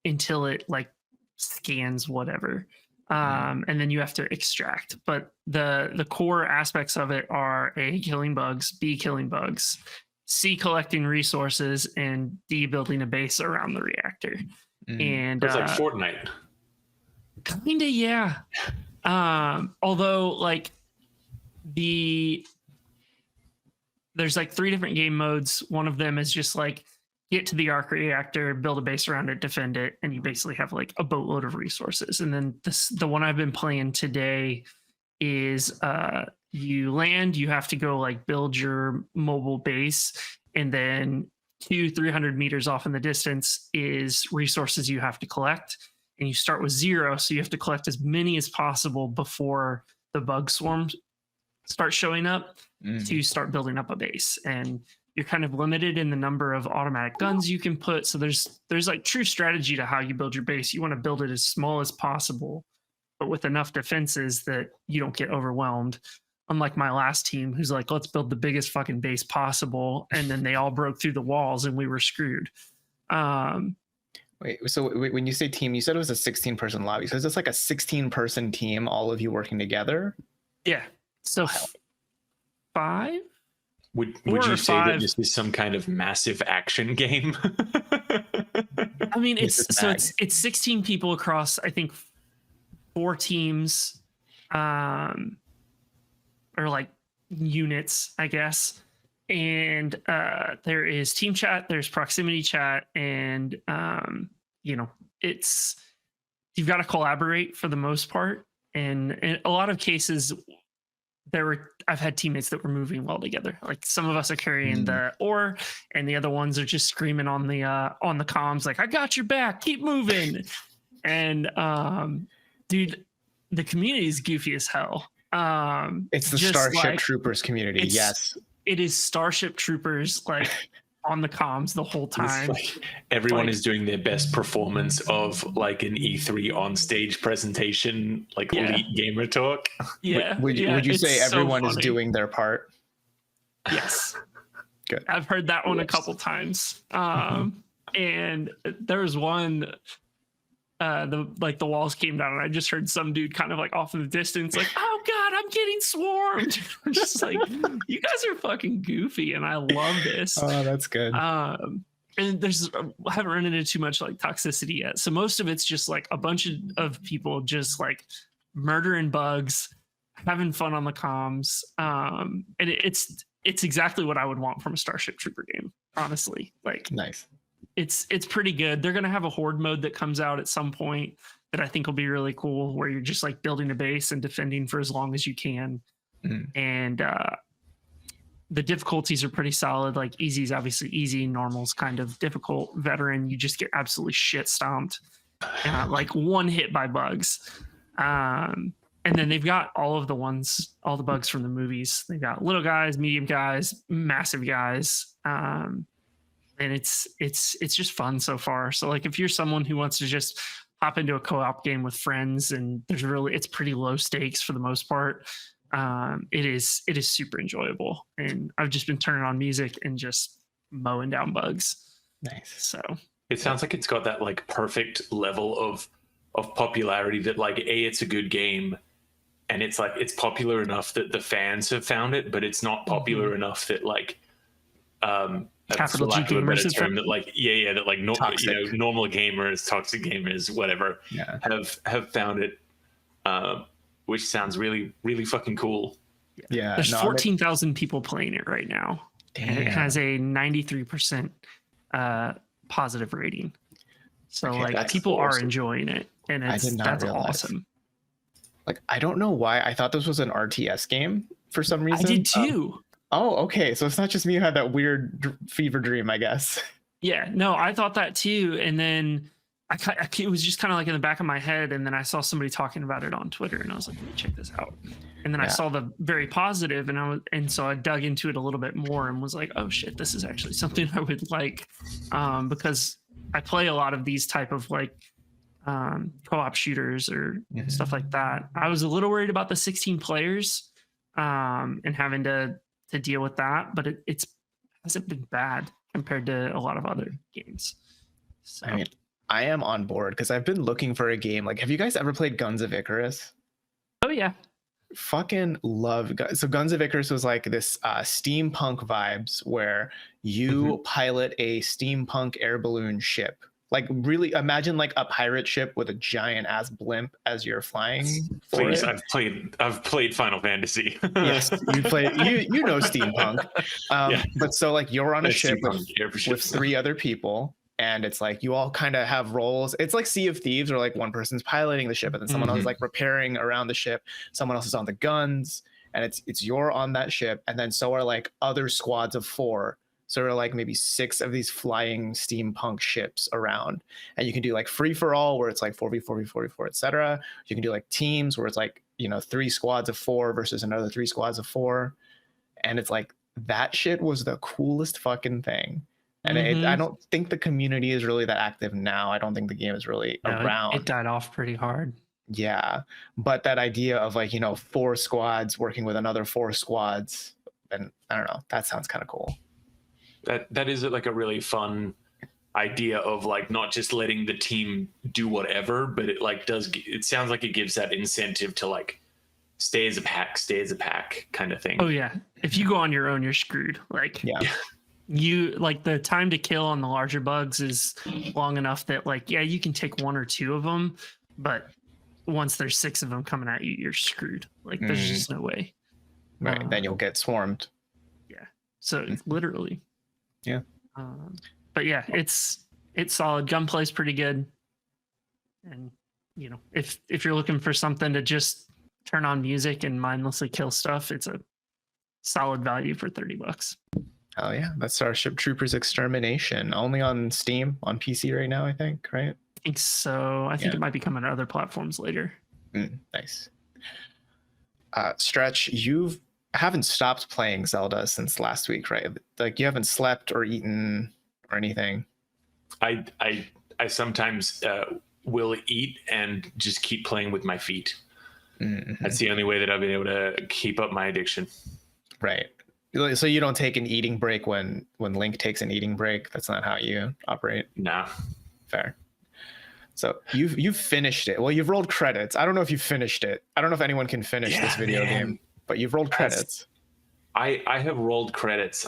until it like scans whatever, and then you have to extract. But the core aspects of it are A, killing bugs, B, killing bugs, C, collecting resources, and D, building a base around the reactor. And it's like Fortnite. Kinda, yeah. Although like there's like 3 different game modes. One of them is just like get to the arc reactor, build a base around it, defend it, and you basically have like a boatload of resources. And then the one I've been playing today is you land, you have to go like build your mobile base, and then 300 meters off in the distance is resources you have to collect. And you start with 0, so you have to collect as many as possible before the bug swarms start showing up to start building up a base. And you're kind of limited in the number of automatic guns you can put. So there's like true strategy to how you build your base. You want to build it as small as possible, but with enough defenses that you don't get overwhelmed. Unlike my last team, who's like, let's build the biggest fucking base possible. And then they all broke through the walls and we were screwed. Wait, so when you say team, you said it was a 16-person lobby. So is this like a 16-person team, all of you working together? Yeah. So 5? Would you say that this is some kind of massive action game? I mean, it's 16 people across, I think, 4 teams, or like units, I guess. And there is team chat, there's proximity chat, and you've got to collaborate for the most part. And in a lot of cases, I've had teammates that were moving well together. Like some of us are carrying the ore, and the other ones are just screaming on the comms, like, "I got your back, keep moving." And dude, the community is goofy as hell. It's the Starship Troopers community. Yes. It is Starship Troopers, like on the comms the whole time. Like, everyone is doing their best performance of like an E3 on stage presentation, like elite gamer talk. Yeah. Would you say everyone is doing their part? Yes. Good. I've heard that one a couple times. And there was one. The walls came down, and I just heard some dude kind of like off in the distance, like, "Oh God, I'm getting swarmed." I'm just like, you guys are fucking goofy, and I love this. Oh, that's good. And I haven't run into too much like toxicity yet, so most of it's just like a bunch of people just like murdering bugs, having fun on the comms, and it's exactly what I would want from a Starship Trooper game, honestly. Like, nice. It's pretty good. They're going to have a horde mode that comes out at some point that I think will be really cool, where you're just like building a base and defending for as long as you can. And the difficulties are pretty solid. Like easy is obviously easy, normal's kind of difficult, veteran you just get absolutely shit stomped, like one hit by bugs. And then they've got all the bugs from the movies. They've got little guys, medium guys, massive guys. And it's just fun so far. So like if you're someone who wants to just hop into a co-op game with friends, and it's pretty low stakes for the most part, it is super enjoyable. And I've just been turning on music and just mowing down bugs. Nice. So it sounds like it's got that like perfect level of popularity that like it's a good game, and it's like it's popular enough that the fans have found it, but it's not popular enough that like Capital for G lack of a better gamers term, that like that like Toxic. normal gamers, toxic gamers, whatever, Yeah. have found it, which sounds really really fucking cool. Yeah. There's no, 14,000 people playing it right now, and it has a 93% positive rating. So Okay, like that's people are awesome. enjoying it, and I it's did not that's realize. awesome. Like, I don't know why I thought this was an RTS game for some I reason. did too. Oh, okay. So it's not just me who had that weird fever dream, I guess. Yeah, no, I thought that too, and then it was just kind of like in the back of my head, and then I saw somebody talking about it on Twitter, and I was like, let me check this out. And then I saw the very positive, and so I dug into it a little bit more and was like, oh shit, this is actually something I would like, because I play a lot of these type of like co-op shooters or stuff like that. I was a little worried about the 16 players and having to deal with that, but it hasn't been bad compared to a lot of other games. So. I mean, I am on board because I've been looking for a game. Like, have you guys ever played Guns of Icarus? Oh yeah. Fucking love so Guns of Icarus was like this steampunk vibes where you pilot a steampunk air balloon ship. Like, really imagine like a pirate ship with a giant ass blimp as you're flying. Please, I've played Final Fantasy. Yes, you know steampunk. But so like you're on a ship with 3 other people, and it's like you all kind of have roles. It's like Sea of Thieves, where like one person's piloting the ship and then someone else is like repairing around the ship, someone else is on the guns, and it's you're on that ship, and then so are like other squads of 4. So there are like maybe 6 of these flying steampunk ships around, and you can do like free for all, where it's like 4v4v4v4, etc. You can do like teams where it's like 3 squads of 4 versus another 3 squads of 4, and it's like that shit was the coolest fucking thing. And I don't think the community is really that active now. I don't think the game is really around. It died off pretty hard. Yeah, but that idea of like 4 squads working with another 4 squads, and I don't know, that sounds kind of cool. That is like a really fun idea of like not just letting the team do whatever, but it sounds like it gives that incentive to like stay as a pack kind of thing. Oh yeah, if you go on your own, you're screwed. Like you like the time to kill on the larger bugs is long enough that like you can take 1 or 2 of them, but once there's 6 of them coming at you, you're screwed. Like there's just no way. Right, then you'll get swarmed. Yeah, so literally. Yeah. But yeah, it's solid. Gunplay's pretty good, and if you're looking for something to just turn on music and mindlessly kill stuff, it's a solid value for $30. Oh yeah, that's Starship Troopers Extermination, only on Steam, on PC right now, I think, right? I think so. I think it might be coming to other platforms later. Nice. Stretch, you haven't stopped playing Zelda since last week, right? Like you haven't slept or eaten or anything. I sometimes will eat and just keep playing with my feet. That's the only way that I've been able to keep up my addiction. Right. So you don't take an eating break when Link takes an eating break? That's not how you operate? Nah. Fair. So you've finished it. Well, you've rolled credits. I don't know if you finished it. I don't know if anyone can finish this video game, but you've rolled credits. I have rolled credits.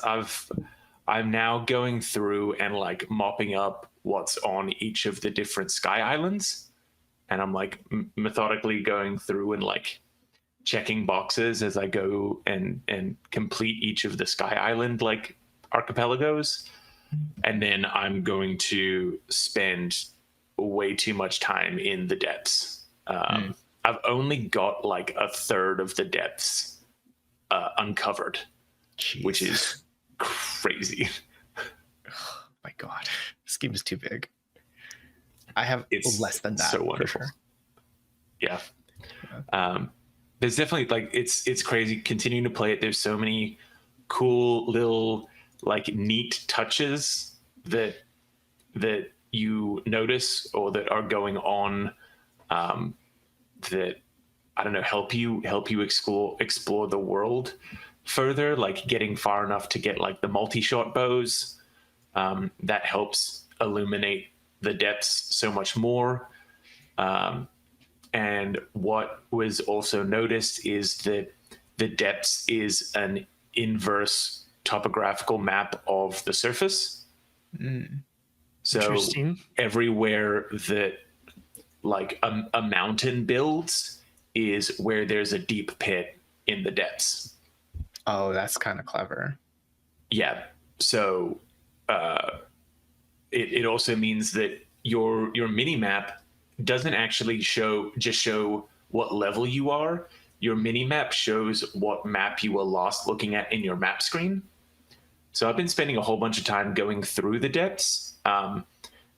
I'm now going through and like mopping up what's on each of the different Sky Islands, and I'm like methodically going through and like checking boxes as I go and complete each of the Sky Island like archipelagos, and then I'm going to spend way too much time in the depths. I've only got like a third of the depths uncovered. Jeez. Which is crazy. Oh my god, this game is too big. I have less than that. So wonderful. For sure. Yeah. There's definitely like it's crazy continuing to play it. There's so many cool little like neat touches that you notice or that are going on that I don't know help you explore the world further, like getting far enough to get like the multi-shot bows that helps illuminate the depths so much more, And what was also noticed is that the depths is an inverse topographical map of the surface. So Interesting. everywhere that like a mountain builds is where there's a deep pit in the depths. Oh, that's kind of clever. Yeah. So it also means that your mini map doesn't actually show what level you are. Your mini map shows what map you were last looking at in your map screen. So I've been spending a whole bunch of time going through the depths,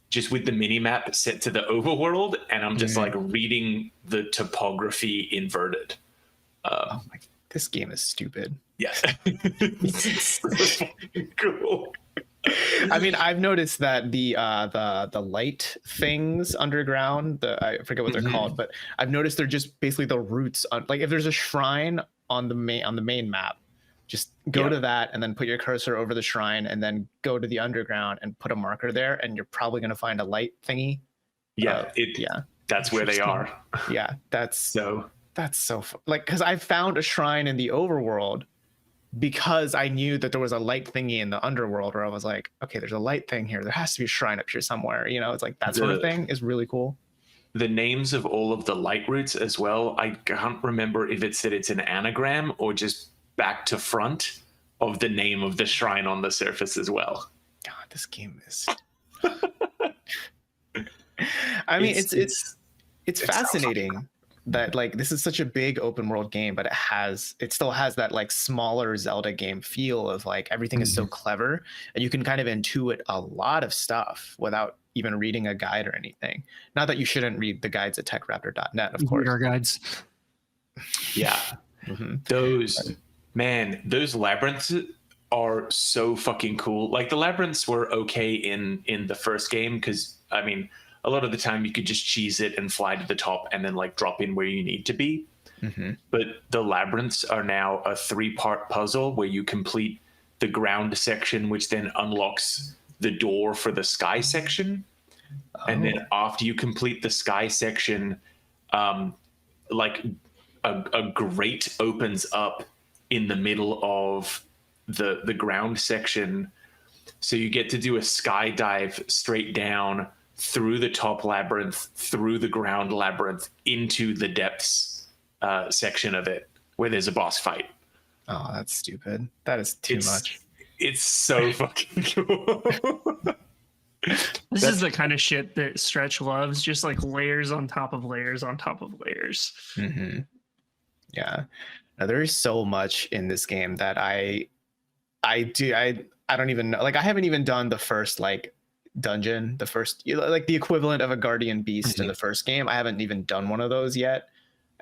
just with the mini map set to the overworld, and I'm just like reading the topography inverted. Oh my, this game is stupid. Yes. It's so cool. I mean, I've noticed that the light things underground, I forget what they're called, but I've noticed they're just basically the roots on, like if there's a shrine on the main map, just go to that and then put your cursor over the shrine and then go to the underground and put a marker there, and you're probably going to find a light thingy. That's where they are. Yeah, that's so like, because I found a shrine in the overworld because I knew that there was a light thingy in the underworld, where I was like, okay, there's a light thing here, there has to be a shrine up here somewhere, you know. It's like that sort of thing is really cool. The names of all of the light routes as well, I can't remember if it's that it's an anagram or just back to front of the name of the shrine on the surface as well. God, this game is I mean, it's fascinating that like this is such a big open world game, but it still has that like smaller Zelda game feel of like everything is so clever, and you can kind of intuit a lot of stuff without even reading a guide or anything. Not that you shouldn't read the guides at techraptor.net, of course. Our guides. Yeah. Those labyrinths are so fucking cool. Like the labyrinths were okay in the first game, because I mean, a lot of the time you could just cheese it and fly to the top and then like drop in where you need to be. But the labyrinths are now a 3-part puzzle where you complete the ground section, which then unlocks the door for the sky section. And then after you complete the sky section, like a grate opens up in the middle of the ground section. So you get to do a skydive straight down through the top labyrinth, through the ground labyrinth, into the depths section of it, where there's a boss fight. Oh, that's stupid. That is too much. It's so fucking cool. This is the kind of shit that Stretch loves, just like layers on top of layers on top of layers. Yeah. Now, there is so much in this game that I don't even know. Like, I haven't even done the first like dungeon, the first, like the equivalent of a guardian beast in the first game. I haven't even done one of those yet,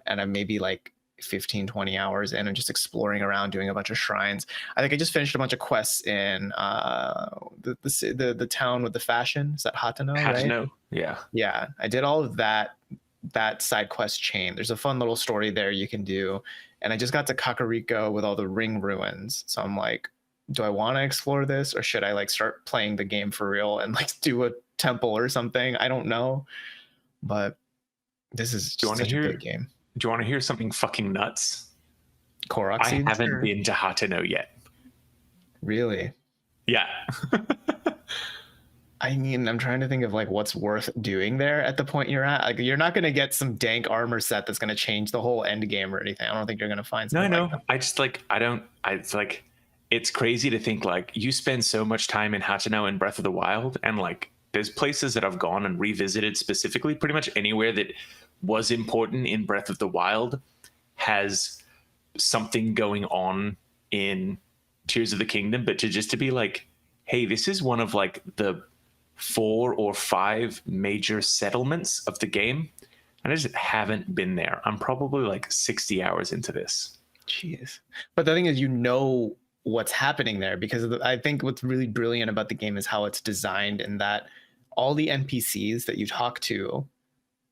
and I'm maybe like 15-20 hours in and just exploring around, doing a bunch of shrines. I think I just finished a bunch of quests in the town with the fashion. Is that Hateno? Hateno, right? Yeah, I did all of that side quest chain. There's a fun little story there you can do, and I just got to Kakariko with all the ring ruins, so I'm like, do I want to explore this, or should I like start playing the game for real and like do a temple or something? I don't know, but this is just such a big game. Do you want to hear something fucking nuts? Korok I seeds? haven't been to Hateno yet. Really? Yeah. I mean, I'm trying to think of like what's worth doing there at the point you're at. Like, you're not going to get some dank armor set that's going to change the whole end game or anything. I don't think you're going to find something. No, like that. I just like, it's like, it's crazy to think like you spend so much time in Hateno and Breath of the Wild, and like there's places that I've gone and revisited specifically. Pretty much anywhere that was important in Breath of the Wild has something going on in Tears of the Kingdom. But to be like, hey, this is one of like the 4 or 5 major settlements of the game, and I just haven't been there. I'm probably like 60 hours into this. Jeez. But the thing is, you know what's happening there, because I think what's really brilliant about the game is how it's designed, in that all the NPCs that you talk to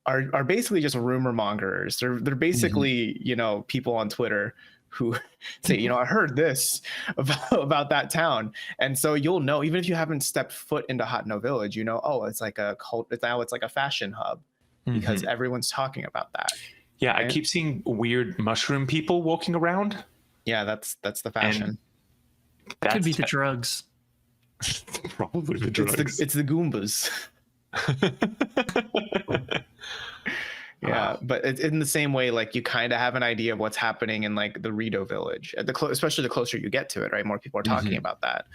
are basically just rumor mongers. They're basically, you know, people on Twitter who say, you know, I heard this about that town. And so you'll know, even if you haven't stepped foot into Hateno Village, you know, oh, it's like a cult, now it's like a fashion hub. because everyone's talking about that. Yeah, right? I keep seeing weird mushroom people walking around. Yeah, that's the fashion. That could be the drugs. Probably the drugs. It's the Goombas. Yeah, but it's in the same way, like you kind of have an idea of what's happening in like the Rito village, at especially the closer you get to it, right? More people are talking about that.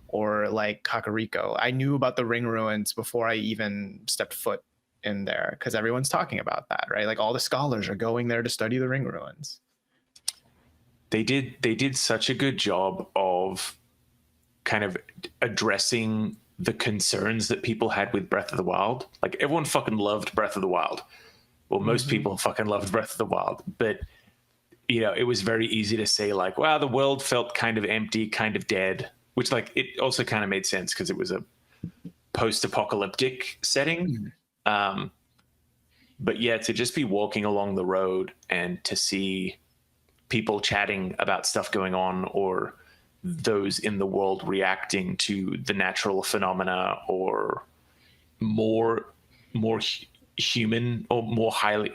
Or like Kakariko. I knew about the ring ruins before I even stepped foot in there because everyone's talking about that, right? Like all the scholars are going there to study the ring ruins. They did such a good job of kind of addressing the concerns that people had with Breath of the Wild. Like everyone fucking loved Breath of the Wild. Well, most people fucking loved Breath of the Wild, but you know, it was very easy to say like, wow, the world felt kind of empty, kind of dead, which like it also kind of made sense because it was a post-apocalyptic setting. But yeah, to just be walking along the road and to see people chatting about stuff going on, or those in the world reacting to the natural phenomena, or more human or more highly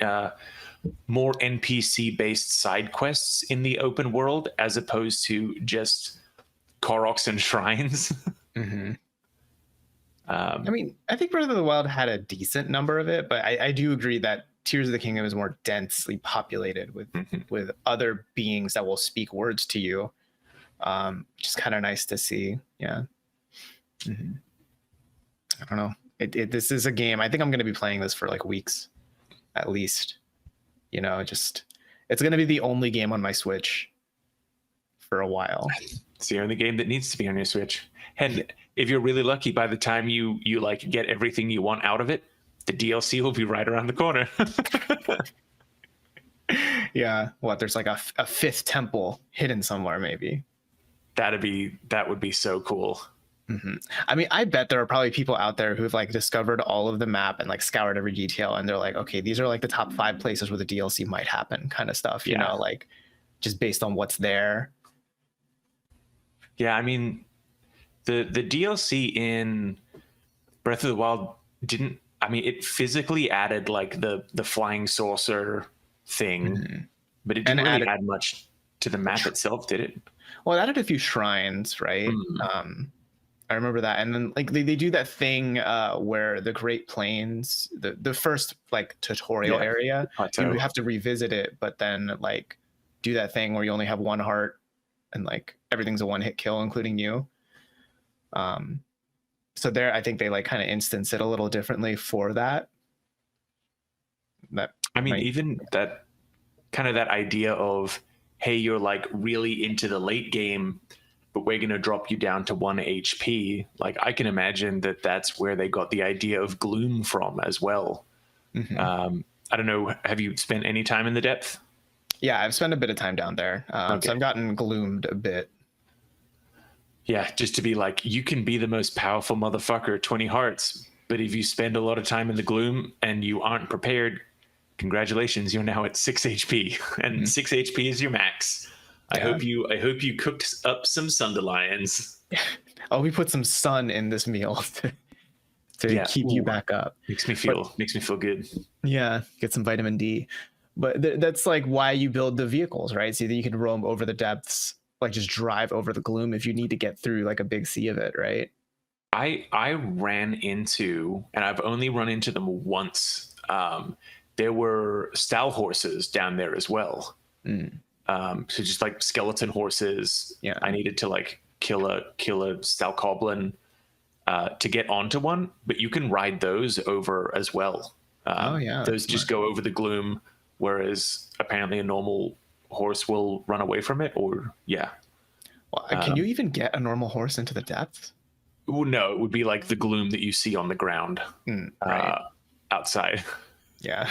more NPC based side quests in the open world as opposed to just Koroks and shrines. I mean, I think Breath of the Wild had a decent number of it, but I do agree that Tears of the Kingdom is more densely populated with other beings that will speak words to you, which is kind of nice to see. Yeah. I don't know. This is a game. I think I'm going to be playing this for like weeks, at least. You know, it's going to be the only game on my Switch for a while. It's the only game that needs to be on your Switch. And if you're really lucky, by the time you like get everything you want out of it, the DLC will be right around the corner. Yeah. What? There's like a fifth temple hidden somewhere, maybe. That would be so cool. I mean, I bet there are probably people out there who've like discovered all of the map and like scoured every detail, and they're like, okay, these are like the top 5 places where the DLC might happen, kind of stuff. You know, like just based on what's there. Yeah, I mean, the DLC in Breath of the Wild didn't. I mean, it physically added like the flying saucer thing, but it didn't really add much to the map itself, did it? Well, it added a few shrines, right? I remember that. And then like they do that thing where the Great Plains, the first like tutorial area, you have to revisit it, but then like do that thing where you only have 1 heart and like everything's a 1-hit kill, including you. So there, I think they like kind of instance it a little differently for that. Even that kind of that idea of, hey, you're like really into the late game, but we're going to drop you down to 1 HP. Like I can imagine that that's where they got the idea of gloom from as well. I don't know. Have you spent any time in the depth? Yeah, I've spent a bit of time down there. So I've gotten gloomed a bit. Yeah, just to be like, you can be the most powerful motherfucker, 20 hearts. But if you spend a lot of time in the gloom and you aren't prepared, congratulations, you're now at 6 HP. And 6 HP is your max. I hope you cooked up some Sunderlions. Oh, we put some sun in this meal to keep you back up. Makes me feel good. Yeah, get some vitamin D. But that's like why you build the vehicles, right? So that you can roam over the depths, like just drive over the gloom if you need to get through like a big sea of it, right? I ran into, and I've only run into them once. There were stall horses down there as well. So just like skeleton horses. Yeah, I needed to like kill a stall goblin to get onto one, but you can ride those over as well. Those just go over the gloom, whereas apparently a normal horse will run away from it. Or well, can you even get a normal horse into the depths? Well, no, it would be like the gloom that you see on the ground outside. Yeah.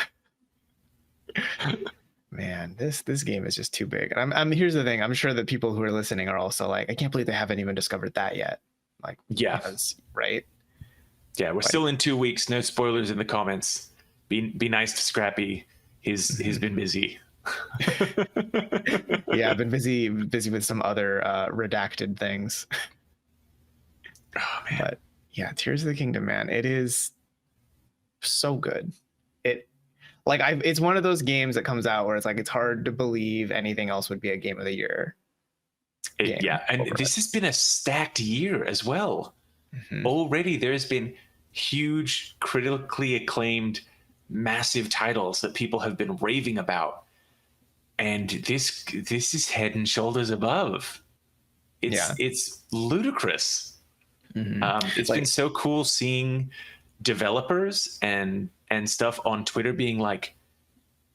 Man, this game is just too big. And I'm here's the thing. I'm sure that people who are listening are also like, I can't believe they haven't even discovered that yet. Like, right? Yeah, we're still in 2 weeks. No spoilers in the comments. Be nice to Scrappy. He's been busy. Yeah, I've been busy with some other redacted things. Oh man. But yeah, Tears of the Kingdom, man, it is so good. Like it's one of those games that comes out where it's like it's hard to believe anything else would be a game of the year. Yeah, and over this has been a stacked year as well. Mhm. Already there's been huge, critically acclaimed, massive titles that people have been raving about. And this is head and shoulders above. It's ludicrous. It's been so cool seeing developers and stuff on Twitter being like,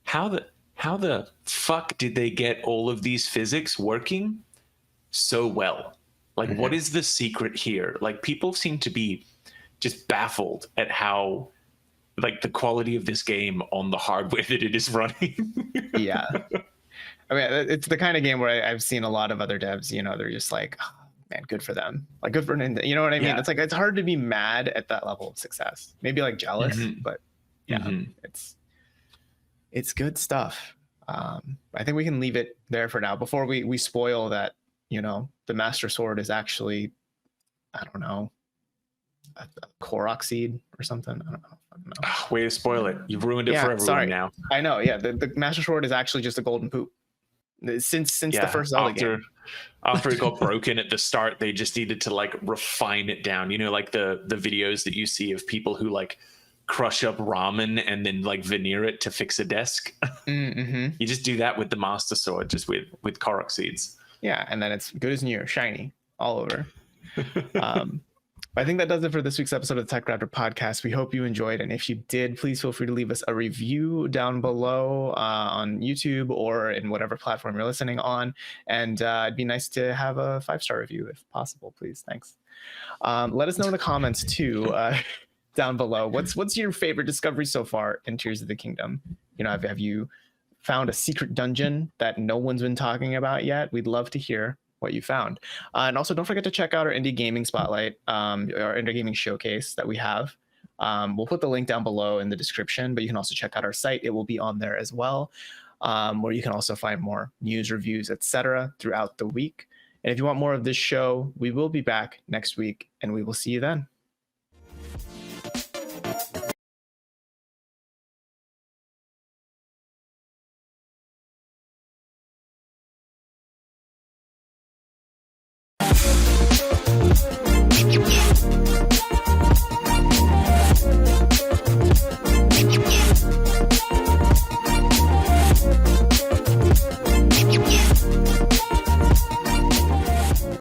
how the fuck did they get all of these physics working so well? Like, what is the secret here? Like, people seem to be just baffled at how, like, the quality of this game on the hardware that it is running. Yeah. I mean, it's the kind of game where I've seen a lot of other devs, you know, they're just like, oh, man, good for them. Like, good for Nintendo. You know what I mean? Yeah. It's like, it's hard to be mad at that level of success. Maybe like jealous, but yeah, it's good stuff. I think we can leave it there for now before we spoil that, you know, the Master Sword is actually, I don't know, a Korok seed or something. I don't know. Way to spoil it. You've ruined it for everyone now. I know. Yeah. The Master Sword is actually just a golden poop. Since the first Zelda game. After it got broken at the start, they just needed to like refine it down. You know, like the videos that you see of people who like crush up ramen and then like veneer it to fix a desk. You just do that with the Master Sword, just with Korok seeds. Yeah, and then it's good as new, shiny, all over. I think that does it for this week's episode of the TechRaptor podcast. We hope you enjoyed, and if you did, please feel free to leave us a review down below on YouTube or in whatever platform you're listening on. And it'd be nice to have a 5-star review if possible, please. Thanks. Let us know in the comments too, down below. What's your favorite discovery so far in Tears of the Kingdom? You know, have you found a secret dungeon that no one's been talking about yet? We'd love to hear what you found. And also don't forget to check out our indie gaming spotlight, our indie gaming showcase that we have. We'll put the link down below in the description, but you can also check out our site. It will be on there as well, where you can also find more news, reviews, etc. throughout the week. And if you want more of this show, we will be back next week, and we will see you then.